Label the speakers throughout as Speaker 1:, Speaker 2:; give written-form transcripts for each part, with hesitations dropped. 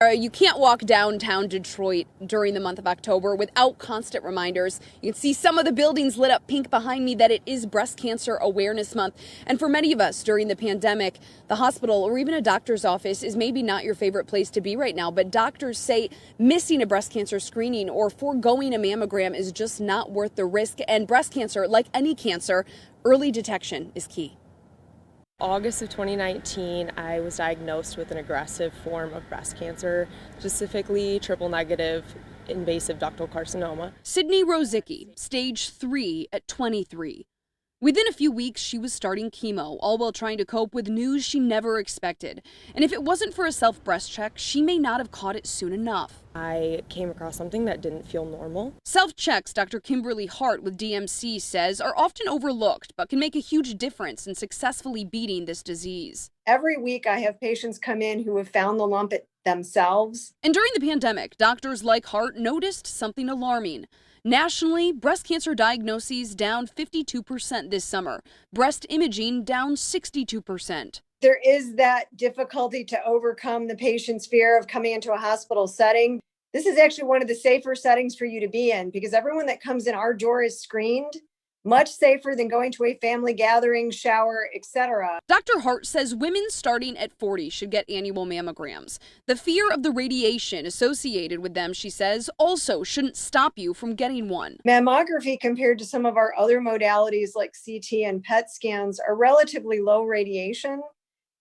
Speaker 1: You can't walk downtown Detroit during the month of October without constant reminders. You can see some of the buildings lit up pink behind me that it is Breast Cancer Awareness Month. And for many of us during the pandemic, the hospital or even a doctor's office is maybe not your favorite place to be right now. But doctors say missing a breast cancer screening or foregoing a mammogram is just not worth the risk. And breast cancer, like any cancer, early detection is key.
Speaker 2: August of 2019, I was diagnosed with an aggressive form of breast cancer, specifically triple negative invasive ductal carcinoma.
Speaker 1: Sydney Rosicki, stage 3 at 23. Within a few weeks, she was starting chemo, all while trying to cope with news she never expected. And if it wasn't for a self-breast check, she may not have caught it soon enough.
Speaker 2: I came across something that didn't feel normal.
Speaker 1: Self-checks, Dr. Kimberly Hart with DMC says, are often overlooked, but can make a huge difference in successfully beating this disease.
Speaker 3: Every week, I have patients come in who have found the lump themselves.
Speaker 1: And during the pandemic, doctors like Hart noticed something alarming. Nationally, breast cancer diagnoses down 52% this summer. Breast imaging down 62%.
Speaker 3: There is that difficulty to overcome the patient's fear of coming into a hospital setting. This is actually one of the safer settings for you to be in because everyone that comes in our door is screened. Much safer than going to a family gathering, shower, etc.
Speaker 1: Dr. Hart says women starting at 40 should get annual mammograms. The fear of the radiation associated with them, she says, also shouldn't stop you from getting one.
Speaker 3: Mammography compared to some of our other modalities like CT and PET scans are relatively low radiation.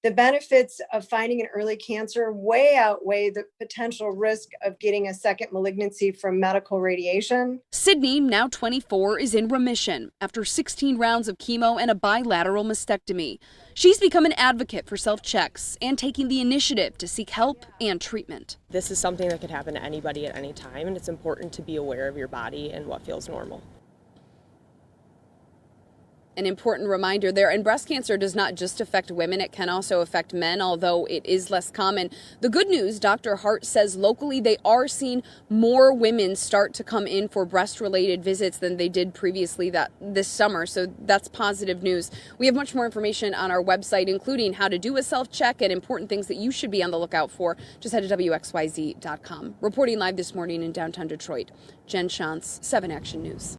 Speaker 3: The benefits of finding an early cancer way outweigh the potential risk of getting a second malignancy from medical radiation.
Speaker 1: Sydney, now 24, is in remission after 16 rounds of chemo and a bilateral mastectomy. She's become an advocate for self-checks and taking the initiative to seek help and treatment.
Speaker 2: This is something that could happen to anybody at any time, and it's important to be aware of your body and what feels normal.
Speaker 1: An important reminder there, and breast cancer does not just affect women, it can also affect men, although it is less common. The good news, Dr. Hart says locally they are seeing more women start to come in for breast-related visits than they did previously this summer, so that's positive news. We have much more information on our website, including how to do a self-check and important things that you should be on the lookout for. Just head to WXYZ.com. Reporting live this morning in downtown Detroit, Jen Shantz, 7 Action News.